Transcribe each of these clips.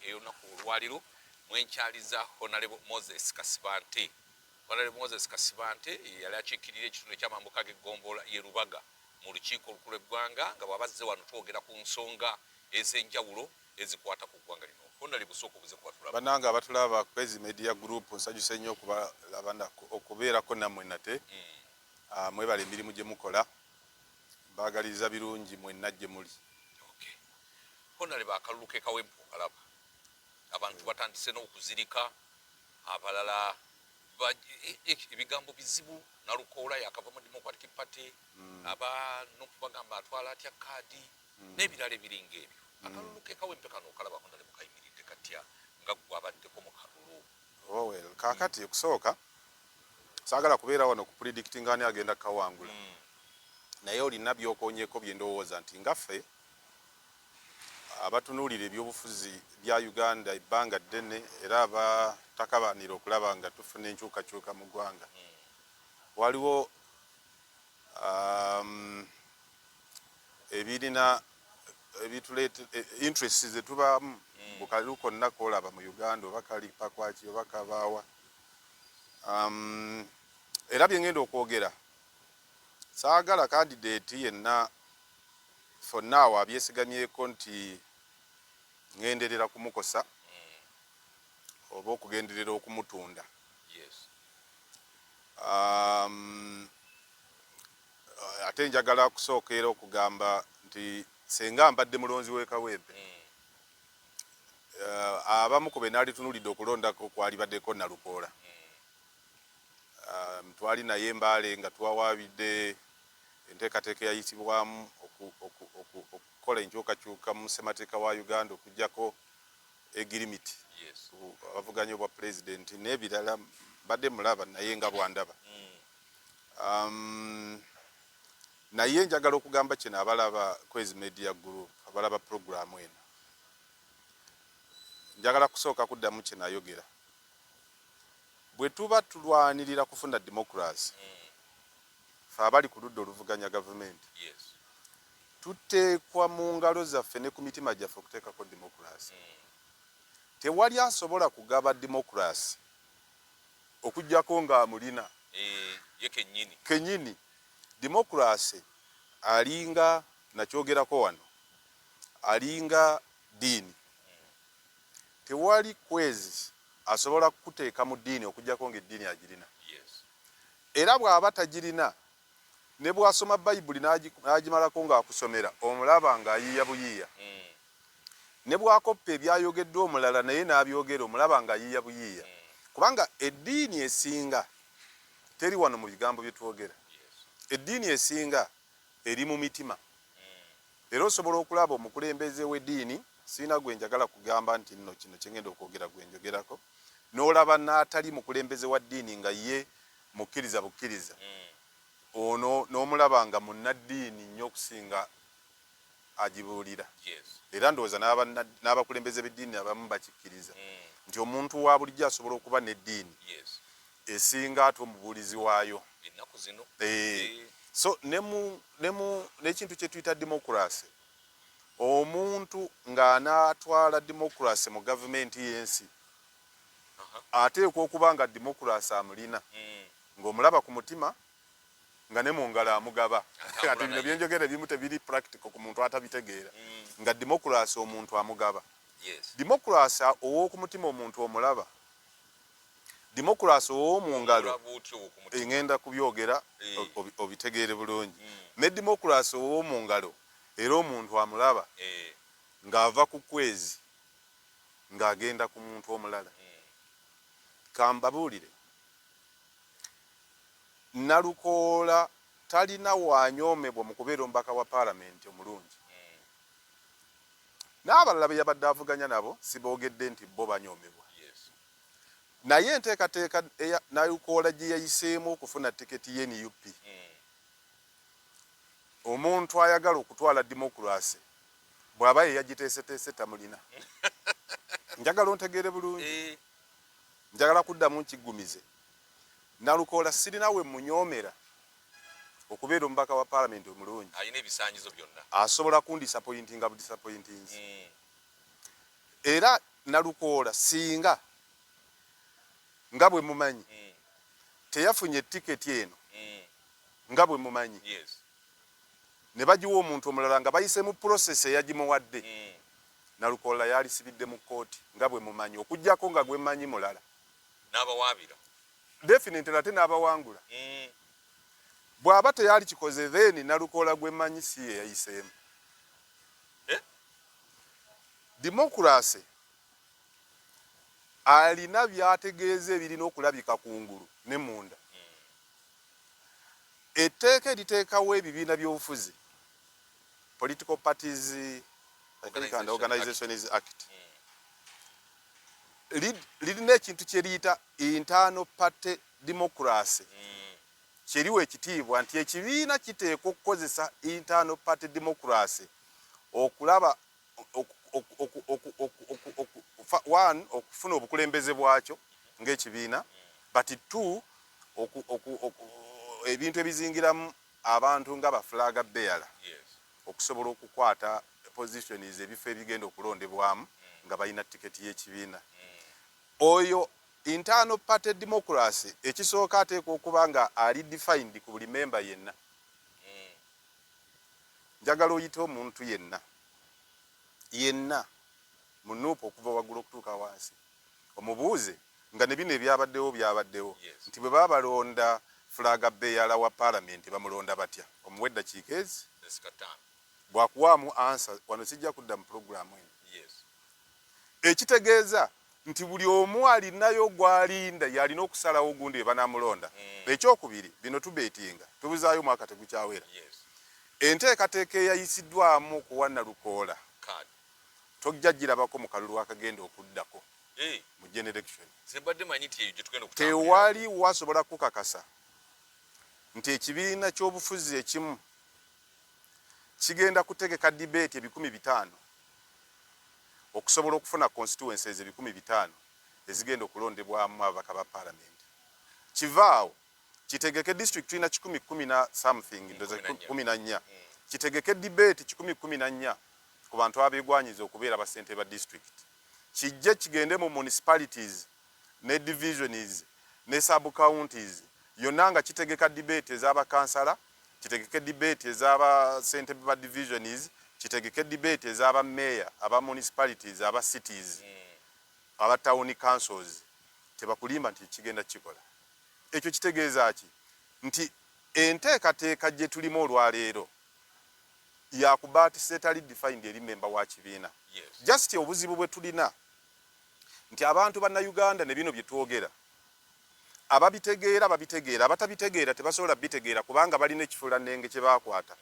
ey'olunaku olwaliro mwenkyaliza Honorable Moses Kasibante. Honorable Moses Kasibante yali akiikirira ekitundu eky'amambuka g'eggombolola ye Lubaga mu lukiiko olukulu eggwanga nga bw'abazze wano twogera ku nsonga ez'enjawulo ezikwata ku ggwanga lino. Honorable busooka obuze kubatulaba. Bannange abatulaba Kwezi Media Group nsanyuse nnyo okubeerako nammwe nate. Mwebale emirimu gye mukola. Baagaliza birungi mwenna gye muli. Honorable akalulu ke kawempe okalaba. Abantu batandise n'okuzirika abalala ebigambo bizibu Nalukoola yakava mu Democratic Party aba n'okubagamba atwala atya kaadi n'ebirala ebiringa ebyo. Akalulu ke kawempe kano okalaba Honorable kayimiridde katya nga gwabaddeko mu kalulu. Kaakati okusooka saagala kubeera wano kupredictinga ani agenda kawangula. Naye olina by'okoonyeko bye ndowooza nti ngaffe abatunuulira ebyobufuzi bya Uganda ebbanga ddene era abatakabanira okulaba nga tufuna enkyukakyuka mu ggwanga. Waliwo ebirina ebituleeta interest ze tubaamu bukalulu konna koolaba mu Uganda oba kalipa kwaki oba kabaawa. Era bye ngenda okwogera saagala candidate yenna for now abyesigamyeko nti ngenderera kumukosa oba okugenderera okumutunda. Ate njagala kusookeera okugamba nti senga mbadde mulonzi w'e Kawempe abamu ku be naalitunuulidde okulondako kwalibaddeko Nalukoola. Twali naye Mbaale nga twawaabidde enteekateeka eyayitibwamu okukola enkyukakyuka mu ssemateeka wa Uganda okuggyako egirimiti abavuganya obwa pulezidenti n'ebirala mbadde mulaba naye nga bwandaba. Naye njagala okugamba kino abalaba Kwezi Media Group abalaba puroguramu eno njagala kusooka kuddamu kye nayogera. Bwe tuba tulwanirira kufuna democracy fe abali ku ludda oluvuganya gavumenti tuteekwa mu ngalo zaffe ne ku mitima gyaffe okuteekako democracy. Tewali asobola kugaba democracy okuggyako ng'amulina ye kennyini. Democracy alinga nakyogerako wano alinga ddiini. Tewali kwezi asobola kuteeka mu ddiini okuggyako ng'eddiini agirina. Era bw'aba tagirina ne bw'asoma Bayibuli n'agimalako ng'akusomera omulaba ng'ayiiya buyiiya. Ne bw'akoppa ebyayogeddwa omulala naye n'abyogera omulaba ng'ayiiya buyiiya. Kubanga eddiini esinga teri wano mu bigambo bye twogera. Eddiini esinga eri mu mitima. Era osobola okulaba omukulembeze w'eddiini sirina gwe njagala kugamba nti nno kino kye ngenda okwogera gwe njogerako n'olaba n'atali mukulembeze wa ddiini nga ye mukkiriza bukkiriza. Ono n'omulaba nga munnaddiini nnyo okusinga agibuulira. Era ndowooza n'abakulembeze b'eddiini abamu bakikkiriza nti omuntu wa bulijjo asobola okuba n'eddiini esinga ate omubuulizi waayo. So n'ekintu kye tuyita democracy, omuntu ng'anaatwala democracy mu gavumenti y'ensi ateekwa okuba nga democracy amulina ng'omulaba ku mutima nga ne mu ngalo amugaba. Kati bino bye njogera ebimu tebiri practical ku muntu atabitegeera nga democracy omuntu amugaba. Democracy ow'oku mutima omuntu omulaba. Democracy ow'omu ngalo engenda kubyogera obitegeere bulungi. Ne democracy ow'omu ngalo era omuntu amulaba ng'ava ku kwezi ng'agenda ku muntu omulala. Kambabuulire Nalukoola talina wanyoomebwa mu kubeera omubaka wa paalamenti omulungi. N'abalala be yabadde avuganya nabo siboogedde nti bo banyoomebwa. Naye enteekateeka Nalukoola gye yayiseemu okufuna tiketi ye NUP omuntu ayagala okutwala democracy bw'aba ye yagiteeseteese tamulina. Njagala ontegeere bulungi. Njagala kuddamu nkiggumize. Nalukoola sirina we munyoomera okubeera omubaka wa paalamenti omulungi. Alina ebisaanyizo byonna. Asobola kundisappointinga budisappointings. Era Nalukoola singa nga bwe mumanyi teyafunye tiketi eno nga bwe mumanyi ne bagiwa omuntu omulala nga bayise mu process eyagimuwadde Nalukoola yalisibidde mu kkooti nga bwe mumanyi okujjako nga gwe manyi mulala n'abawaabira definitely ate n'abawangula bw'aba teyali kikoze then Nalukoola gwe manyi si ye yayiseemu Democracy alina byategeeza ebirina okulabika kungulu ne munda etteeka eriteekawo ebibiina by'obufuzi Political Parties and Organizations Act lirina ekintu kye liyita internal party democracy kyeriwo ekitiibwa nti ekibiina kiteekwa okukozesa internal party democracy okulaba okufuna obukulembeze bwakyo ng'ekibiina but two ebintu ebizingiramu abantu nga bafulaga bearer okusobola okukwata positions ebifo ebigenda okulondebwamu nga balina tiketi y'ekibiina oyo internal party democracy ekisooka ateekwa okuba nga ali defined ku buli member yenna njagala oyite omuntu yenna munuupu okuva waggulu okutuuka wansi omubuuze nga ne bino byabaddewo nti bwe baba balonda fulaga bearer wa parliament bamulonda batya omuwe eddakiika ezi bwakuwaamu ansa wano sijja kudda mu programu eno ekitegeeza nti buli omu alinayo gw'alinda yalina okusalawo ogundi banamulonda ekyokubiri bino tubeetinga tubuzaayo mwaka tegukyawera enteekateeka eyayisiddwamu okuwa Nalukoola tojja girabako mu kalulu akagenda okuddako mu generation tewali wasobola kukakasa nti ekibiina ky'obufuzi ekimu kigenda kutegeka debate 500 okusobola okufuna constituencies 500 ezigenda okulondebwamu ababaka ba parliament kivaawo kitegeke district ina 10 na something ndoze 14 kitegeke debate 14 ku bantu abegwanyiza okubeera basente ba district kijje kigende mu municipalities ne divisions ne sub counties yonanga kitegeka debate ez'abakansala kitegeke debate ez'aba sente ba divisions kitegeke debate ez'aba mayor aba municipalities aba cities aba town councils tebakulimba nti kigenda kikola ekyo kitegeeza ki nti enteekateeka gye tulimu olwaleero yakubaati setali defined eri member wa kibiina just obuzibu bwe tulina nti abantu banna Uganda ne bino bye twogera ababitegeera abatabitegeera tebasobola bitegeera kubanga balina ekifula nnenge kye baakwata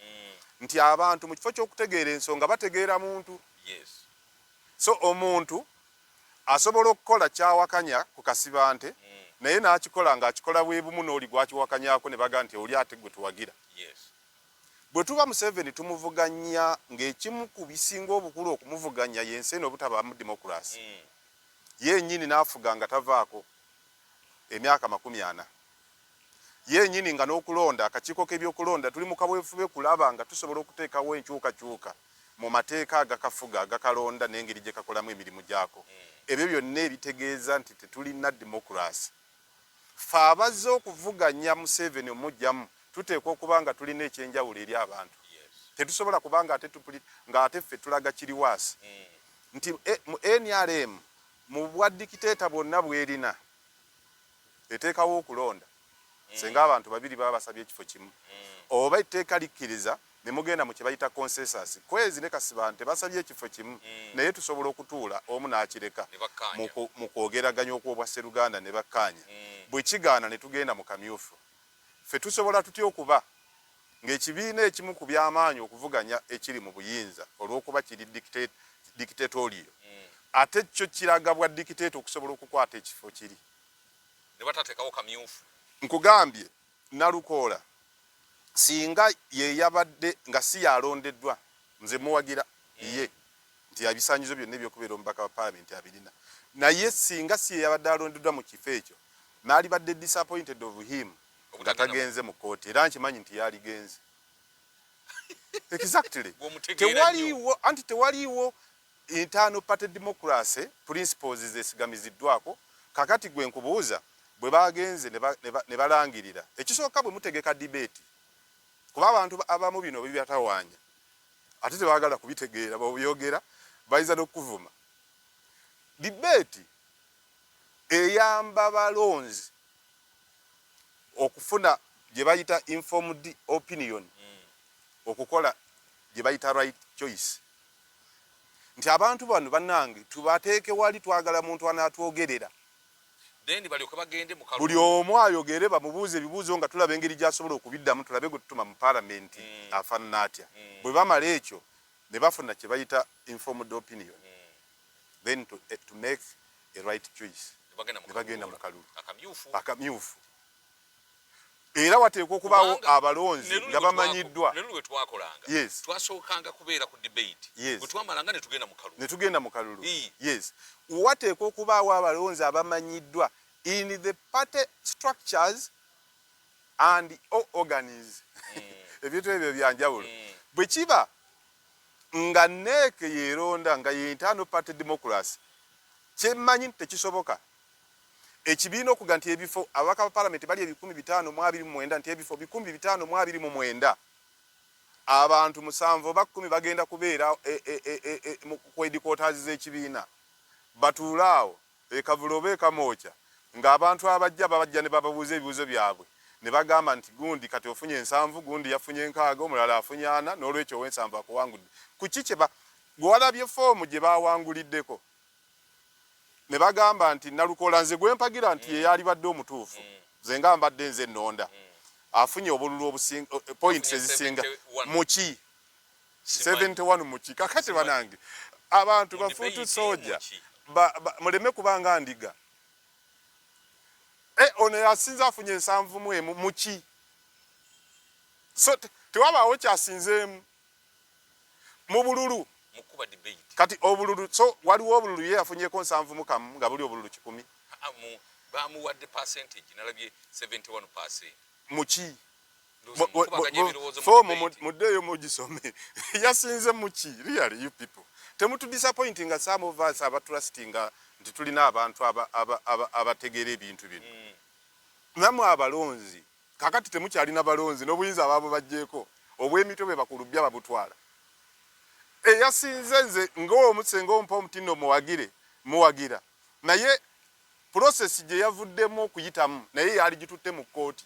nti abantu mu kifo ky'okutegeera ensonga bategeera muntu so omuntu asobola okukola kyawakanya ku kasibante naye n'akikola ng'akikola bwe bumu n'oli gwakiwakanyako ne baga nti oli ate gwe tuwagira bwe tuba Museveni tumuvuganya ng'ekimu ku bisinga obukulu okumuvuganya yensi eno obutabaamu democracy yennyini n'afuga nga tavaako emyaka 40 yennyini nga n'okulonda akakiiko k'ebyokulonda tuli mu kabwefuba kulaba nga tusobola okuteekawo enkyukakyuka mu mateeka agakafuga agakalonda n'engeri gye kakolamu emirimu gyako ebyo byonna ebitegeeza nti tetulina democracy fe abazze okuvuganya Museveni omujjamu tuteekwa okuba nga tulina ekyenjawulo eri abantu tetusobola kuba nga ate ffe tulaga kiri waasi nti mu NRM mu bwaddikiteeta bwonna bwerina eteekawo okulonda senga abantu babiri baba basabye ekifo kimu oba etteeka likkiriza ne mugenda mu kye bayita consensus kwezi ne Kasibante basabye ekifo kimu naye tusobola okutuula omu n'akireka mu kwogeraganya okw'obwa Sseruganda ne bakkaanya bwe kigaana ne tugenda mu kamyufu ffe tusobola tutya okuba ng'ekibiina ekimu ku by'amaanyi okuvuganya ekiri mu buyinza olw'okuba kiri dictatorial ate kyo kiraga bwa dictator okusobola okukwata ekifo kiri ne batateekawo kamyufu nkugambye Nalukoola singa ye yabadde nga si yalondeddwa nze muwagira ye nti abisanyizo byonna ebyokubeera omubaka wa parliament abirina naye singa si ye yabadde alondeddwa mu kifo ekyo n'ali badde disappointed of him nga tagenze mu kkooti era nkimanyi nti yaligenze exactly tewaliiwo internal party democracy principles zesigamiziddwako. Kakati gwe nkubuuza bwe bagenze ne balangirira ekisooka bwe mutegeka debate kuba abantu abamu bino bibyatawaanya ate tebaagala kubitegeera babyogera bayiza n'okuvuma. Debate eyamba balonzi okufuna gye bayita informed opinion okukola gye bayita right choice. Nti abantu bano bannange tubateeke wali twagala muntu anaatwogerera then balyoke bagende mu kalulu buli omu ayogere bamubuuze ebibuuzo nga tulaba engeri gy'asobola okubiddamu tulabe gwe tutuma mu parliament afaanana atya. Bwe bamala ekyo ne bafuna kye bayita informed opinion then to make a right choice ne bagenda mu kalulu akamyufu. Era wateekwa okubaawo abalonzi nga bamanyiddwa. Lwe twakolanga twasookanga kubeera ku debate bwe twamalanga ne tugenda mu kalulu. Yes, wateekwa okubaawo abalonzi abamanyiddwa in the party structures and organs ebintu ebyo byanjawulo. Bwe kiba nga neeke yeeronda nga ye internal party democracy kyemmanyi tekisoboka ekibiina okuga nti ebifo ababaka ba parliament bali 1529 nti ebifo 1529 abantu 7 oba 10 bagenda kubeera ku headquarters z'ekibiina batuulaawo ekavulo oba ekamooca ng'abantu abajja ne bababuuza ebibuuzo byabwe ne bagamba nti gundi kati ofunye 7 gundi yafunye 6 omulala afunye 4 n'olwekyo ow'ensanvu akuwangudde ku ki gwalabye foomu gye baawanguliddeko ne bagamba nti nalukola nze gwe mpagira nti ye yali badde omutuufu nze nga mbadde nze ennonda afunye obululu obusinga points ezisinga muki 71 muki. Kakati banange abantu bafuutu soja muleme kubanga ndiga ono yasinze afunye 7 muki. So tewabaawo kyasinzeemu mu bululu mukuba debate kati obululu. So waliwo obululu ye yafunyeko 7 mukamu nga buli obululu 10 bamuwadde percentage nalabye 71% muki fomu muddeeyo mugisome yasinze muki. Really you people temutu disappointing nga some of us abatrustinga nti tulina abantu abategeera ebintu bino. Namwe abalonzi kakati temukyalina balonzi n'obuyinza abaabo bajjeeko obw'emitwe bakulubya babutwala. Eyasinze nze ng'omusenga ompa omutindo muwagira naye process gye yavuddemu okuyitamu naye yali gitutte mu kkooti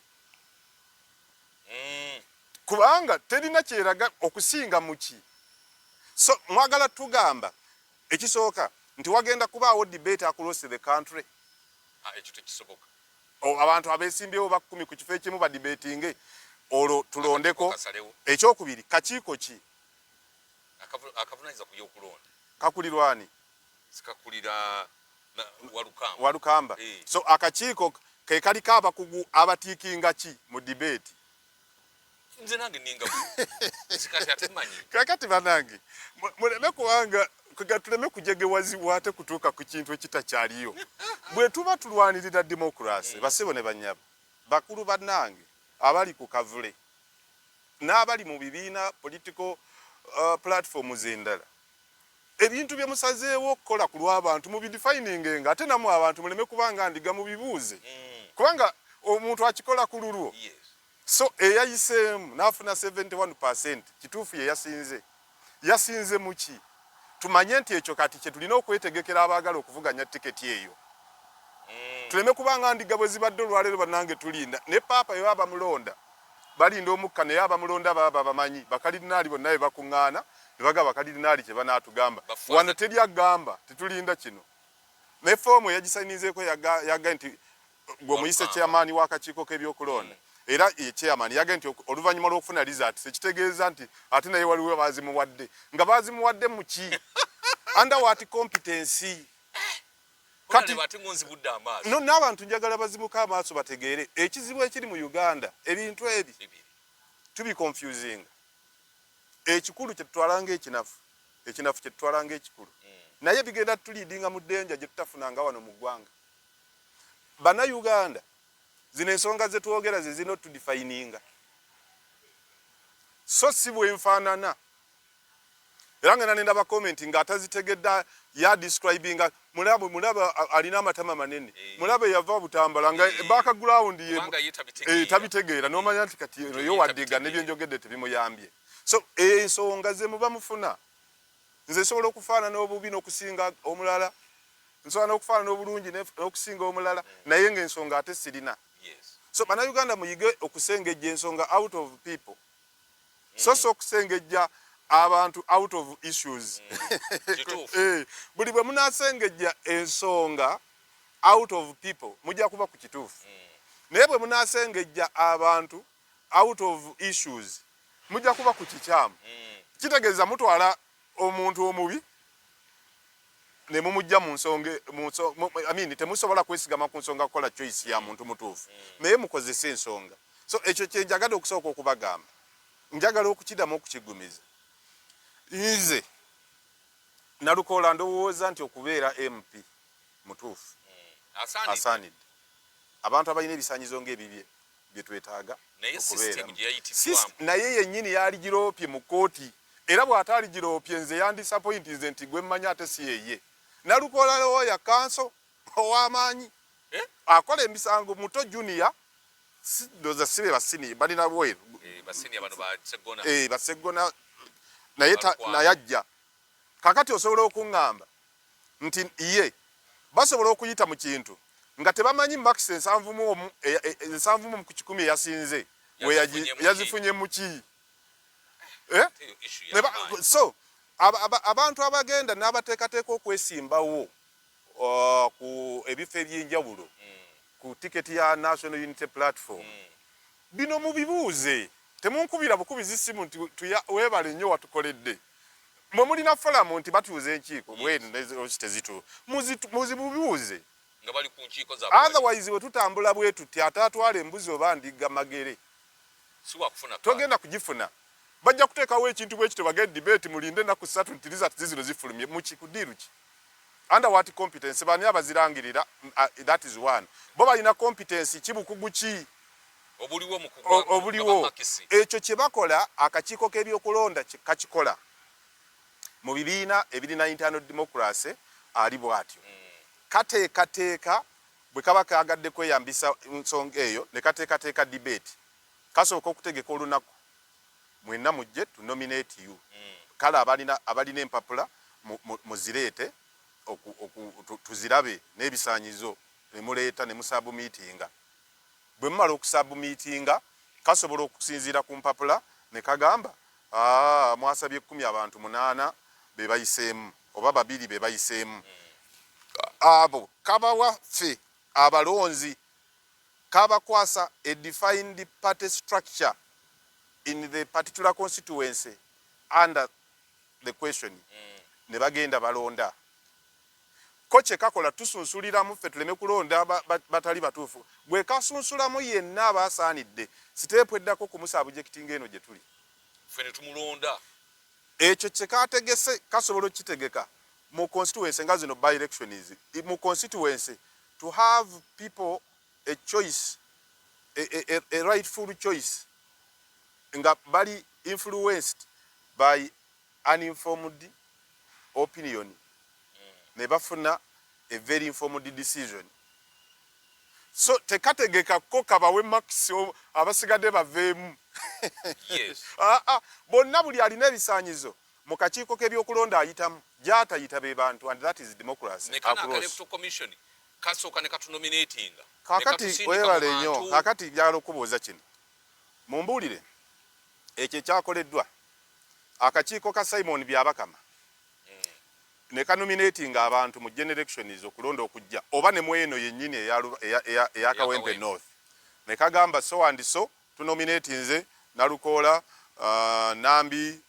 kubanga terina kyeraga okusinga muki. So mwagala tugamba ekisooka nti wagenda kubaawo debate across the country ekyo tekisoboka. Abantu abeesimbyewo ba 10 ku kifo ekimu ba debatinge olwo tulondeko. Ekyokubiri kakiiko ki akavunanyizibwa ku byokulonda kakulirwani sikakulira Walukamba. So akakiiko ke kaliko abakugu abatiikinga ki mu debate. Nze nange ninga sikati atemanyi kakati banange muleme kubanga tuleme kujegewazibwa ate kutuuka ku kintu ekitakyaliyo. Bwe tuba tulwanirira democracy basebo ne banyaba bakulu bannange abali ku kavule n'abali mu bibiina political platforms endala ebintu bye musazeewo okukola ku lw'abantu mu bidefining ate namwe abantu muleme kubanga ndiga mu bibuuze kubanga omuntu akikola ku lulwo. So eyayiseemu n'afuna 71% kituufu ye yasinze muki. Tumanye nti ekyo kati kye tulina okwetegekera abaagala okuvuganya tiketi eyo. Tuleme kubanga ndiga bwe zibadde olwaleero bannange tulinda ne paapa yo abamulonda balinda omukka naye abamulonda baba bamanyi bakalidinaali bonna be bakuŋŋaana ne bagaba bakalidinaali kye banaatugamba wano teryagamba tetulinda kino. Ne foomu yagisayinizeeko yaga nti gwe muyise chairman w'akakiiko k'ebyokulonda era ye chairman yaga nti oluvannyuma lw'okufuna result tekitegeeza nti ate naye waliwo baazimuwadde nga baazimuwadde mu ki under what competency. Kati batingonzi budde amaaso no n'abantu njagala bazimuka amaaso bategeere ekizibu ekiri mu Uganda ebintu ebi tubi confusing. Ekikulu kye tutwalanga ekinafu kye tutwalanga ekikulu naye bigenda tuliidinga mu ddenja gye tutafunanga wano mu ggwanga. Bana Uganda zino ensonga ze twogera ze zino tudifininga so si bwe nfaanana era nga nenda ba comment nga atazitegedda ya describing mulaba alina amatama manene mulaba yava butambala nga background ye tabitegeera nomanya nti kati yo wadiga nebyenjogedde tebimuyambye so ensonga ze muba mufuna nze sobola okufaana n'obubi n'okusinga omulala nsobola n'okufaana n'obulungi n'okusinga omulala naye ng'ensonga ate sirina so bannayuganda muyige okusengejja ensonga out of people so okusengejja abantu out of issues buli bwe munasengejja ensonga out of people mujja kuba ku kituufu naye bwe munasengejja abantu out of issues mujja kuba ku kikyamu kitegeeza mutwala omuntu omubi ne mumujja mu nsonga temusobola kwesigama ku nsonga kukola choice ya muntu mutuufu naye mukozesa ensonga so ekyo kyenjagala okusooka okubagamba njagala okukidamu okukigumiza nze Nalukoola ndowooza nti okubeera MP mutuufu asaanidde abantu abalina ebisaanyizo ng'ebibye bye twetaaga naye yennyini yali giroopye mu kkooti era bw'ataali giroopye nze yandisappointinze nti gwe mmanyi ate si yeye Nalukoola looya kanso ow'amaanyi akola emisango muto junior ndoza sibe basini balina bweru baseggona naye ajja kakati osobola okuŋŋamba nti ye basobola okuyita mu kintu nga tebamanyi max 71 ku 10 eyasinze yazifunye mu ki so abantu abagenda n'abateekateeka okwesimbawo ku ebifo eby'enjawulo ku tiketi ya National Unity Platform bino mubibuuze temunkubira bukubizi simu nti weebale nnyo watukoledde mwe mulina folamu nti batuuza enkiiko bwetitezitu muzibubuuze nga bali ku nkiiko za otherwise we tutambula bwe tuti atatwala embuzi oba ndiga magere togenda kugifuna bajja kuteekawo ekintu bwe kito bagenda debate mulinde ennaku 3 nti result zizino zifulumye mukikudiru ki under what competence bani abazirangirira that is one bo balina competence kibukugu ki obuliwo ekyo kye bakola akakiiko k'ebyokulonda kakikola mu bibiina ebirina internal democracy ali bwatyo kateekateeka bwe kaba kagadde kweyambisa nsonga eyo ne kateekateeka debate kasooka okutegeka olunaku mwenna mujje to nominate you kale abalina empapula muzireete tuzirabe n'ebisaanyizo ne muleeta ne musabumiitinga bwe mumala okusabumiitinga kasobola okusinziira ku mpapula ne kagamba mwasabye 10 abantu 8 be bayiseemu oba 2 be bayiseemu abo kabawaffe abalonzi kabakwasa a defined party structure in the particular constituency under the question ne bagenda balonda koche kakola tusunsuliramu ffe tuleme kulonda batali batuufu bwe kasunsulamu yenna abasaanidde siteepu eddako kumusabujecting eno gye tuli ffe ne tumulonda ekyo kye kategese kasobola okitegeka mu constituency nga zino by elections mu constituency to have people a choice a rightful choice nga bali influenced by uninformed opinion ne bafuna a very informed decision so tekategeka ko kabawe max abasigadde baveemu bonna buli alina ebisaanyizo mu kakiiko k'ebyokulonda ayitamu gy'atayita be bantu and that is democracy kasooka ne katunominatinga kakati webale nnyo kakati njagala okubuuza kino mumbuulire ekyo ekyakoleddwa akakiiko ka Simon Byabakama ne kanominatinga abantu mu generation okulonda okujja oba ne mweno yennyini eya Kawempe North ne kagamba so and so tunominatinze Nalukoola Nambi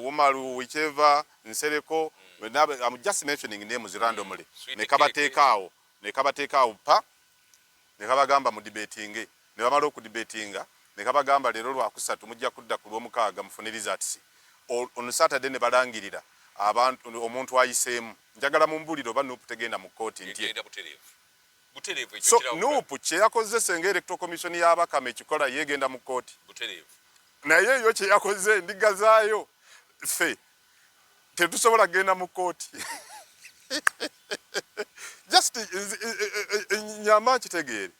Wumalu whichever Nsereko I'm just mentioning names randomly ne kabateekaawo pa ne kabagamba mu debating ne bamala okudebatinga ne kabagamba leero lwakusatu mujja kudda ku lw'omukaaga mufune results on Saturday ne balangirira abantu omuntu ayiseemu njagala mumbuliro ba Nuupu tegenda mu kkooti nti so Nuupu kye yakoze senga electoral commission y'Abakama ekikola yeegenda mu kkooti naye yo kye yakoze ndiga zaayo ffe tetusobola genda mu kooti. Just nyama kitegeere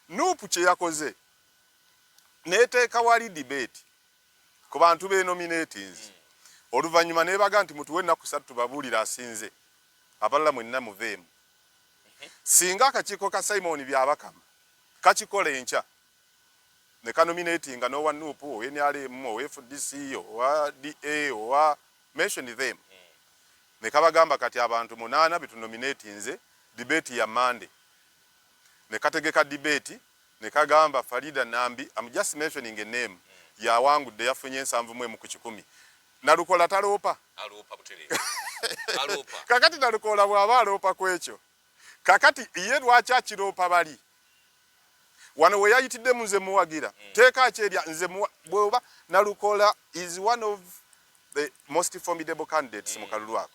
Nuupu kye yakoze neeteeka wali debate ku bantu be nominatings oluvannyuma neebaga nti mutuwe ennaku 3 tubabuulira asinze abalala mwenna muveemu. Singa akakiiko ka Simon Byabakama kakikola enkya ne kanominatinga n'owa Nuupu owa NRM owa FDC owa DA owa mention them ne kabagamba kati abantu 8 betunominatinze debate ya Monday ne kategeka debate ne kagamba Farida Nambi, I'm just mentioning a name, ya wangu de yafunye 7 ku 10 nalukola talopa butere alopa kakati nalukola bwaba alopa kwekyo kakati iye lwacha kiropa bali wano we yayitidde nze muwagira teeka akyerya nze bwoba nalukola is one of the most formidable candidates mu kalulu ako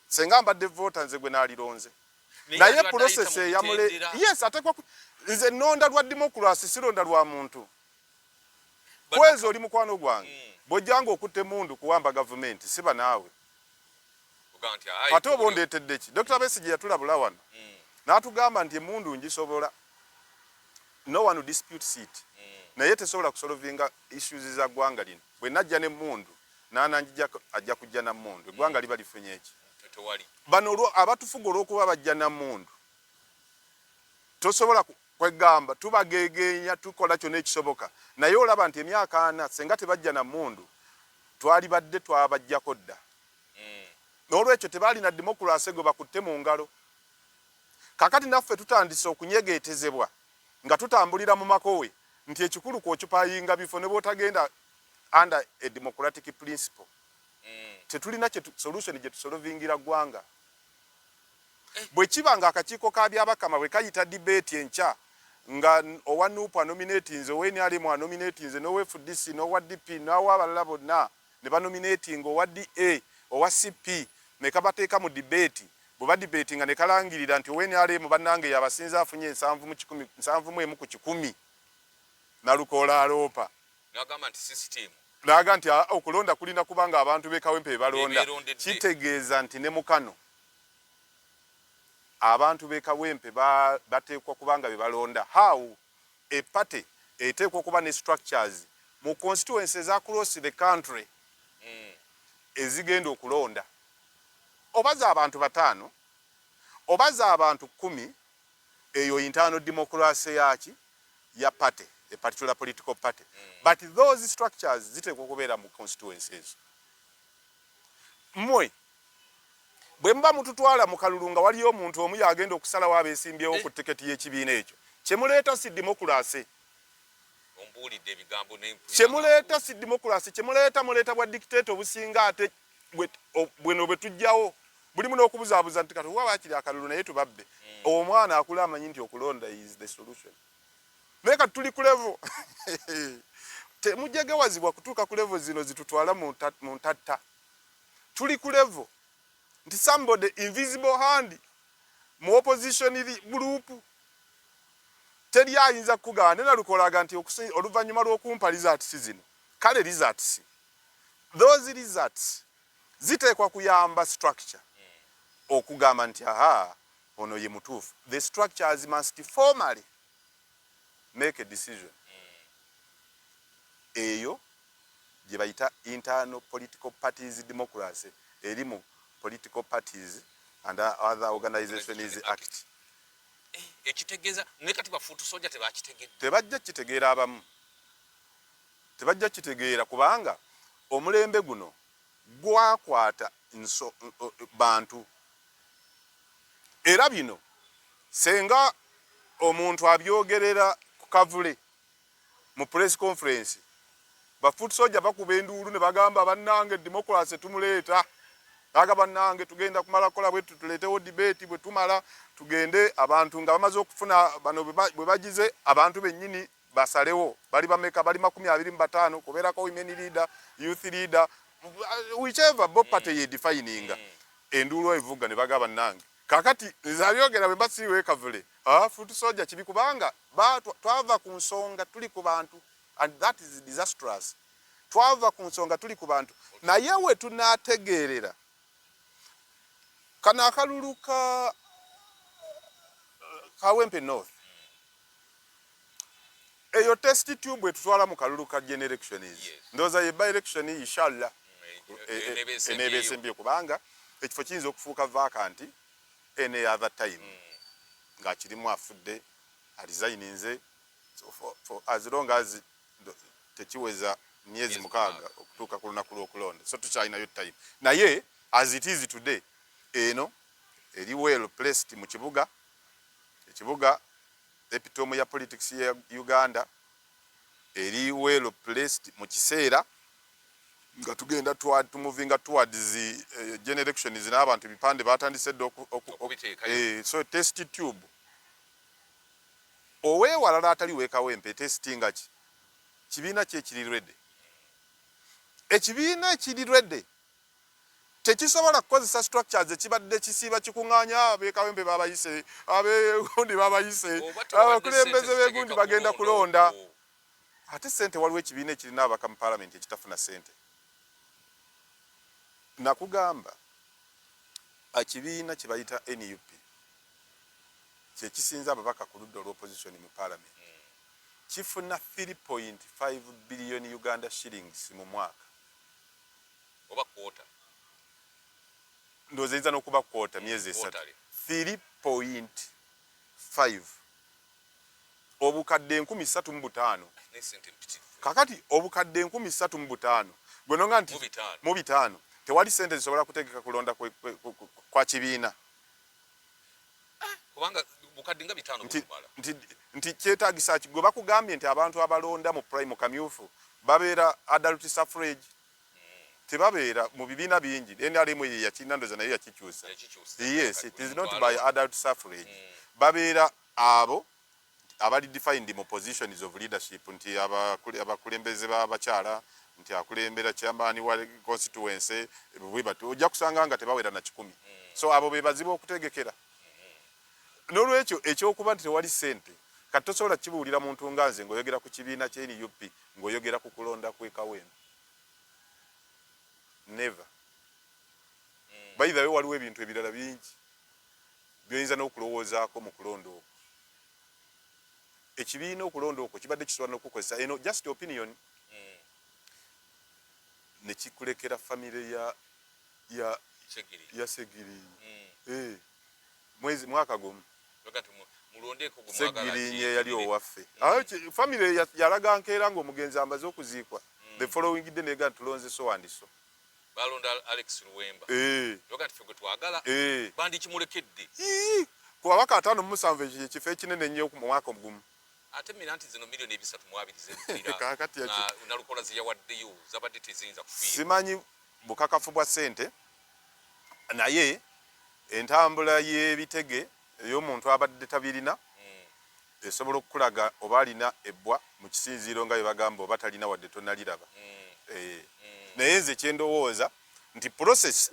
senga mbadde voter nze gwe nalironze naye process yamule yes atekwa nze nonda lwa democracy sironda lwa muntu kwezo oli mukwano gwange bojjango okutte mundu kuwamba government siba naawe uganti ayi ate obondetedde ki Dr. Besigye yatulabula wano n'atugamba nti mundu njisobola no one disputes it naye tesobola kusolvinga issues za gwanga lino bwe najja ne mundu nananjija ajja kujja na mundu gwanga liba lifunye eki tewali bano abatufuga olwokuba bajja na mundu tosobola kwegamba tubagegenya tukola kyonna ekisoboka naye olaba nti emyaka 4 senga tebajja na mundu twali badde twabajjako dda n'olwekyo tebaali na democracy gwe bakutte mu ngalo kakati naffe tutandise okunyegeetezebwa nga tutambulira mu makowe nti ekikulu kw'okupayinga bifo ne bw'otagenda under a democratic principle tetulina solution gye tusolvingira gwanga bwe kiba nga akakiiko ka Byabakama bwe kayita debate enkya nga owa Nuupu nominatinze owa NRM nominatinze n'owa FDC n'owa DP n'owa abalala bonna ne banominating owa DA owa CP ne kabateeka mu debate bwe badebatinga ne kalangirira nti owa NRM bannange yabasinza afunye 7 ku 10 nalukola aloopa n'agamba nti system naga nti okulonda kulina kubanga abantu bekawempe balonda kitegeeza nti ne mukano abantu bekawempe bateekwa kubanga bebalonda how a party eteekwa kuba ne structures mu constituencies across the country ezigenda okulonda obaza abantu 5 obaza abantu 10 eyo internal democracy yaki ya party a particular political party but those structures zitekwa kubeera mu constituencies mwe bwe mba mututwala mu kalulu nga waliyo omuntu omu yagenda okusala wabeesimbyewo ku tiketi y'ekibiina ekyo kyemuleeta si democracy ombulidde ebigambo kyemuleeta si democracy kyemuleeta bwa dictator obusinga ate bweno bwe tujjawo bulimu n'okubuzaabuza nti kati waba akiri akalulu naye tubabbe omwana akula amanyi nti okulonda is the solution naye kati tuli ku level temujegewazibwa kutuuka ku level zino zitutwala mu ntatta tuli ku level nti somebody invisible hand mu opposition group teri ayinza kugana nalukolaga nti oluvannyuma lw'okumpa results zino kale results those results ziteekwa kuyamba structure okugamba nti aha ono ye mutuufu the structures must formally make a decision eyo gye bayita internal political parties democracy erimu political parties and other organizations act ekitegeeza ne kati bafuutu soja tebakitegedde tebajja kitegeera abamu tebajja kitegeera kubanga omulembe guno gwakwata bantu era bino senga omuntu abyogerera ku kavule mu press conference bafuutu soja bakuba enduulu ne bagamba bannange democracy tumuleeta aga bannange tugenda kumala kola bwe tuleetewo debate bwe tumala tugende abantu nga bamaze okufuna bano bwe bagize abantu bennyini basalewo bali bameka bali 25 kubeerako women leader youth leader whichever both party ye defining enduulu evuga ne bagaba bannange kakati zabyogera bwe basiwe kavule fuutu soja kibi kubanga twava ku nsonga tuli ku bantu and that is disastrous twava ku nsonga tuli ku bantu naye we tunategeerera Kana akalulu ka Kawempe North eyo test tube etutwala mu kalulu ka general election is ndoza ye by election inshallah enebesembye kubanga ekifo kiyinza okufuuka vacant any other time nga kirimu afudde resigninze for as long as tekiweza myezi mukaaga okutuuka ku lunaku lw'okulonda so tukyalinayo time naye as it is today eno eri well placed mu kibuga ekibuga epitome ya politics ya Uganda eri well placed mu kiseera nga tugenda tumuvinga towards general elections n'abantu bipande batandise so test tube owewalala atali weekawempe testinga ki kibiina kye kiri ready ekibiina ekiri ready tekisobola kukozesa structures ekibadde kisiiba kikuŋŋaanya abeekawempe babayise abeegundi babayise abakulembeze b'egundi bagenda kulonda ate ssente waliwo ekibiina ekirina abaka mu paalamenti ekitafuna ssente nakugamba ekibiina kye bayita NUP kyekisinza ababaka ku ludda olw'opposition mu paalamenti kifuna 3.5 billion Uganda shillings mu mwaka oba kwota ndowooza eyinza n'okuba kwota myezi 3 3.5 obukadde 35,000 kakati obukadde 35,000 gwe nonga nti mu bitaano tewali sente zisobola kutegeka kulonda kwa kibiina kubanga bukadde nga bitaano nti kyetaagisa ki gwe bakugambye nti abantu abalonda mu prime kamyufu babeera adult suffrage tebabeera mu bibiina bingi NRM ye yakinandoza naye yakikyusa yes it is not by adult suffrage babeera abo abali defined mu positions of leadership nti abakulembeze b'abakyala nti akulembera chairman wa constituency bwebatu ojja kusanga nga tebawera na 10 so abo be bazibu okutegekera n'olwekyo ekyokuba nti tewali ssente kati tosobola kibuulira muntu nganze ng'oyogera ku kibiina kya NUP ng'oyogera ku kulonda kw'ekawempe never by the way waliwo ebintu ebirala bingi by'oyinza n'okulowoozaako mu kulonda okwo ekibiina okulonda okwo kibadde kisobola n'okukozesa eno just opinion ne kikulekera famire ya Segiri mwaka gumu Segiri yali owaffe famire yalaga nkeera ng'omugenzi ambaze okuziikwa the following day nega tulonze so and so balonda Alex Luwemba yoga tufike twagala bandi kimulekedde ku abaka 5 ekifo ekinene nnyo ku mwaka omugumu ate miranti zino milioni 320 na nalukola ziyawaddeyo zabadde tezinza kufiira simanyi bukakafu bwa ssente naye entambula y'ebitege ey'omuntu abadde tabirina esobola okukulaga oba alina ebbwa mu kisinziiro nga bye bagamba oba talina wadde tonaliraba naye nze kyendowooza nti process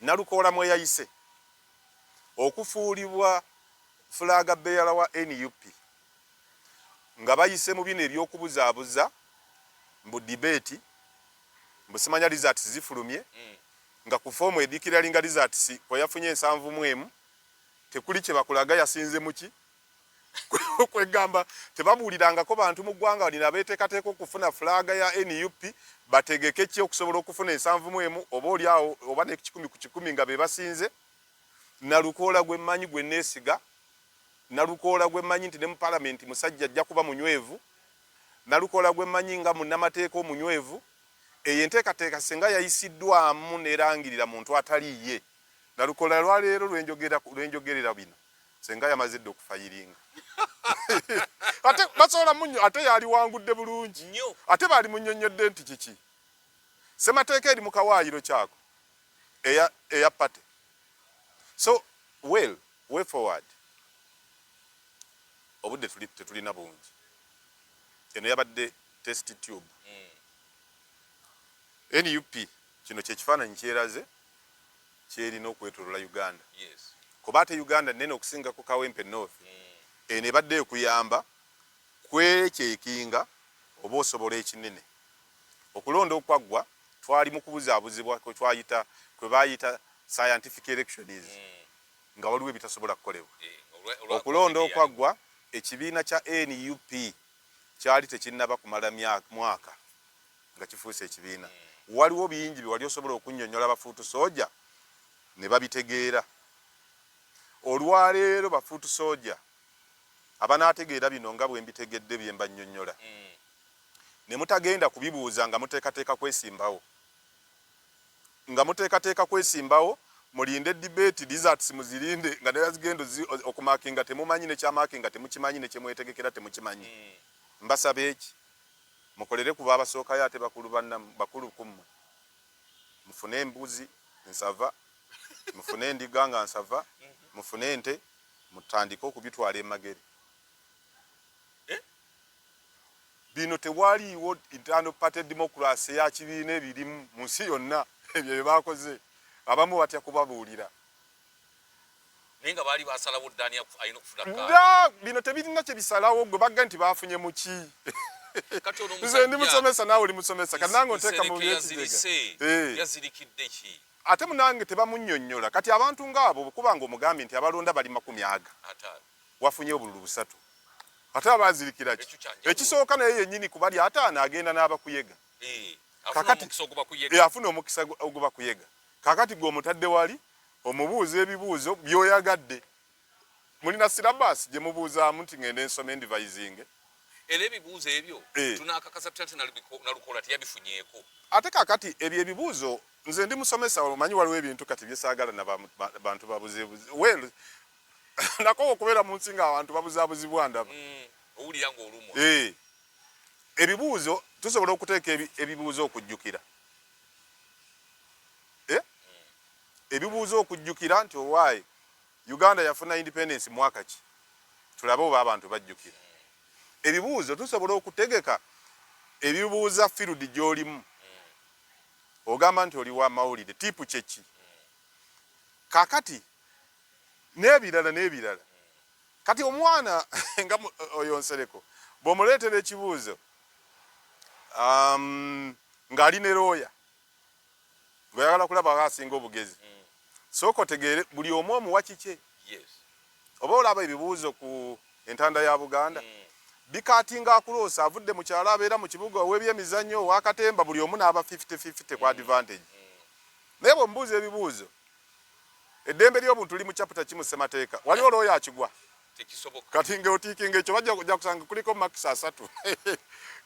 Nalukoola mweyayise okufuulibwa flaga bearer wa NUP nga bayise mu bino ebyokubuzaabuza mbu debate mbusimanya results zifulumye nga ku fomu edikira linga results kwa yafunye 71 tekuli kye bakulaga yasinze muki kwegamba tebabuulirangako bantu mu ggwanga walina beeteekateeka okufuna flaga ya NUP bategeke ki okusobola okufuna 71 oba oli awo oba ne 10 ku 10 nga be basinze. Nalukoola gwe mmanyi gwe neesiga, Nalukoola gwe mmanyi nti ne mu parliament musajja ajja kuba munywevu, Nalukoola gwe mmanyi nga munnamateeka omunywevu, eyo enteekateeka singa yayisiddwamu n'erangirira muntu ataliiye. Nalukoola lwaleero lwenjogerera bino senga yamazidde okufayiringa. Ate basobola munyo ate yali wangudde bulungi nnyo, ate bali munnyonnyodde nti kiki semateeka eri mu kawaayiro kyako eya pate. So well, way forward obudde tetulina bungi. Eno yabadde test tube. NUP kino kyekifaananyi kyeraze kyerina okwetolola Uganda. Yes. Kuba ate Uganda nene okusinga ku Kawempe North. Eno ebadde ekuyamba kwekyekinga oba osobola ekinene. Okulonda okwaggwa twali mu kubuzaabuzibwa kwe bayita scientific elections nga waliwo ebitasobola kukolebwa. Okulonda COVID okwaggwa ekibiina kya NUP kyali tekinnaba kumala mwaka nga kifuuse ekibiina. Waliwo bingi bye wali osobola okunnyonnyola bafuutu soja ne babitegeera. Olwaleero bafuutu soja abanaategeera bino nga bwe mbitegedde bye mbannyonnyola ne mutagenda kubibuuza nga muteekateeka kwesimbawo. Nga muteekateeka kwesimbawo mulinde debate results muzirinde nga naye zigendo okumakinga temumanyi ne kyamakinga temukimanyi ne kyemwetegekera temukimanyi. Mbasaba eki mukolere kuba abasookayo ate bakulu kummwe. Mufune embuzi nsava, mufune endiga nga nsava, mufune ente, mutandike okubitwala emagere. Bino tewaliiwo internal party democracy ya kibiina ebirimu mu nsi yonna ebyo bye baakoze. Abamu batya kubabuulira. naye nga baali basalawo ddaani alina okufuna kaadi. Bino tebirina kye bisalawo gwe bagga nti baafunye mu ki? Nze ndi musomesa naawe oli musomesa kati nange onteeka mu yazirikidde ki? Ate munange tebamunnyonnyola kati abantu ng'abo bwekuba nga omugambye nti abalonda bali 100 wafunye obululu 3 ate abazirikira ki? Ekisooka naye yennyini kubali ataano agenda n'abakuyega. Afuna omukisa oguba kuyega. Kakati gwe omutadde wali omubuuza ebibuuzo by'oyagadde. Mulina syllabus gye mubuuzaamu nti ngende nsome endivisinge. Era ebibuuzo ebyo tunaakakasa tutya nti Nalukola teyabifunyeeko. Ate kakati ebyo ebibuuzo nze ndi musomesa omanyi waliwo ebintu kati byesaagala na bantu babuzeebuze. Well, nako okubeera mu nsi ng'abantu babuzaabuzibwa ndaba. Owulira ng'olumwa. Ebibuuzo tusobola okuteeka ebibuuzo okujjukira. Ebibuuzo okujjukira nti owaayi Uganda yafuna independence mwaka ki? Tulabe oba abantu bajjukira. Ebibuuzo tusobola okutegeka ebibuuza field gy'olimu. Ogamba nti oli wa mawulire tipu kyeki. Kakati n'ebirala. Kati omwana nga oyo nsereko bw'omuleetera ekibuuzo ng'ali ne looya ng'oyagala kulaba asinga obugezi. Sooka otegeere buli omu omuwa kike. Oba olaba ebibuuzo ku entanda ya Buganda bikaatinga akuloosa avudde mu kyalo abeera mu kibuga ow'ebyemizannyo ow'akatemba buli omu n'aba 50-50 ku advantage. Naye bw'omubuuza ebibuuzo eddembe ly'obuntu li mu chapter kimu ssemateeka waliwo looya akigwa. Kati ng'otiikinga ekyo bajja kusanga kuliko makisa 3.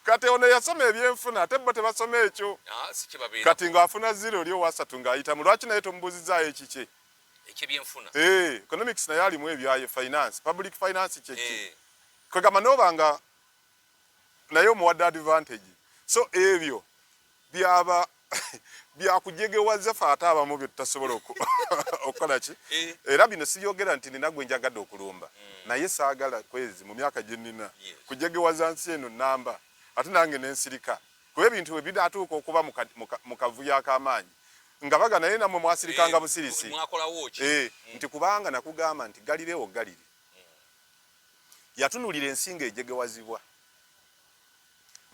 Kati ono yasoma ebyenfuna ate bo tebasoma ekyo. Kati ng'afuna 0 oli owa 3 ng'ayitamu. Lwaki naye tomubuuzizaayo ekikye? Ekyebyenfuna. Economics naye alimu ebyayo finance, public finance kyeki. Kwegamba n'oba nga naye omuwadde advantage. So ebyo byaba byakujegewaza fe ate abamu bye tutasobola okukola ki? Era bino sibyogera nti nina gwe njagadde okulumba. Naye saagala kwezi mu myaka gye nnina kujegewaza nsi eno namba. Ate nange nensirika. Kuba ebintu bwe binaatuuka okuba mu kavuyo ak'amaanyi. Nga baga naye namwe mwasirikanga busirisi. Nti kubanga nakugamba nti Galilewo Galile. Yatunulira ensinga ejegewazibwa.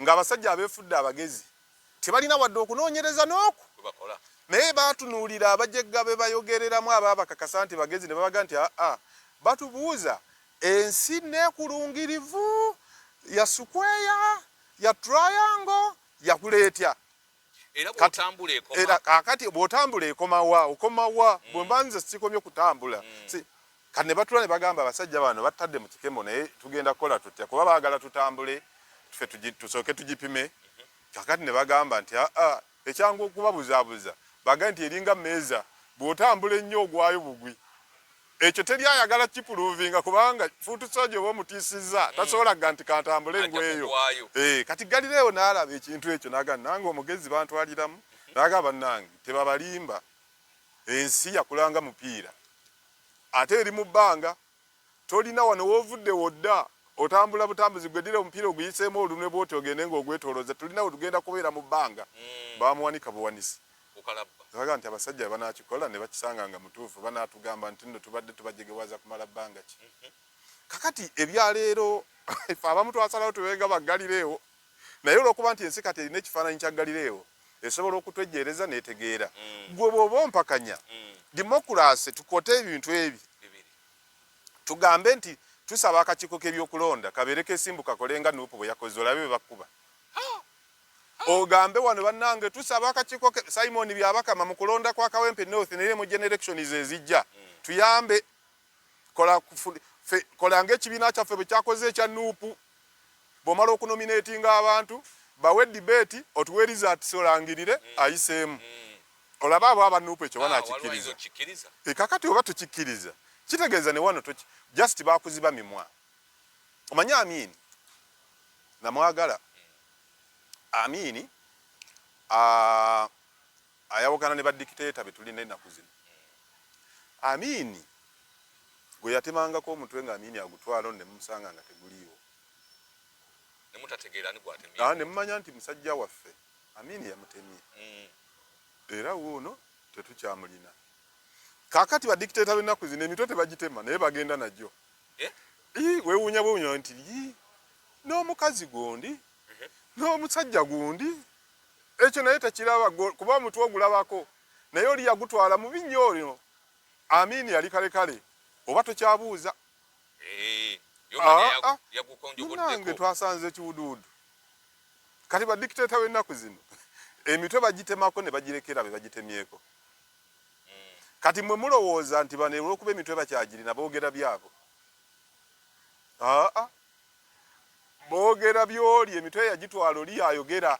Ng'abasajja abeefudde abagezi tebalina wadde okunoonyereza n'oku. Naye baatunuulira abajegga be bayogereramu abaabakakasa nti bagezi ne babaga nti batubuuza ensi neekulungirivu ya sukweya ya triangle yakuleetya. Era kakati bw'otambula ekomawa okomawa bwe mba nze sikomye kutambula. Kati ne batula ne bagamba abasajja bano batadde mu kikemo naye tugenda kukola tutya kuba baagala tutambule tufe tusooke tugipime. Kakati ne bagamba nti ekyangu okubabuzaabuza baga nti eringa mmeeza bw'otambula ennyo ogwayo bugwi. Ekyo teri ayagala kipuluvinga kubanga fuutu soja oba omutiisizza tasobola ga nti kantambule engweyo. Kati Galilewo n'alaba ekintu ekyo n'agamba nange omugezi bantwaliramu n'agamba nange tebabalimba ensi yakulanga mupiira ate eri mu bbanga tolina wano w'ovudde wodda otambula butambuzi gwedira omupiira oguyiseemu olunwe bwoti ogende ng'ogwetolooza tulina wetugenda kubeera mu bbanga. Bamuwanika buwanisi. Baga nti abasajja banaakikola ne bakisanga nga mutuufu banaatugamba nti nno tubadde tubajegewaza kumala bbanga ki. Kakati ebyaleero ife abamu twasalawo tubenga ba Galilewo naye olw'okuba nti ensi kati erina ekifaananyi kya Galilewo esobola okutwejereza netegeera gwe bw'oba ompakanya democracy tukote ebintu ebi tugambe nti tusaba akakiiko k'ebyokulonda kabeere kesimbuka kolenga nuupu bwe yakoze olabe bakuba ogambe wano bannange tusaba akakiiko Simon byabakama mu kulonda kwa Kawempe North ne mu generations ezijja tuyambe kola ng'ekibiina kyaffe bwe kyakoze ekya nuupu bw'omala okunominatinga abantu bawe debate otuwe result solangirire ayiseemu olaba abo abanuupu ekyo banakikkiriza kakati oba tukikkiriza kitegeeza ne wano just bakuziba mimwa omanya Amini namwagala Amini ayawukana ne badikiteeta betulina ennaku zino Amini gwe yatemangako omutwe nga Amini agutwala ne mumusanga nga teguliiwo nemutategeera ni gwatemye ne mumanya nti musajja waffe Amini yamutemye era wuuno tetukyamulina kakati badikiteeta b'ennaku zino emitwe tebagitema naye bagenda najjo weewuunya bwewuunya nti n'omukazi gundi n'omusajja gundi ekyo naye tekiraba kuba omutwe ogulabako naye oli yagutwala mu binnyo olyo Amini yali kalekale oba tokyabuuza nange twasanze ekiwuduwudu kati badikiteeta b'ennaku zino emitwe bagitemako ne bagirekera be bagitemyeko kati mwe mulowooza nti bano olw'okuba emitwe bakyagirina boogera byabo boogera by'oli emitwe yagitwala oli ayogera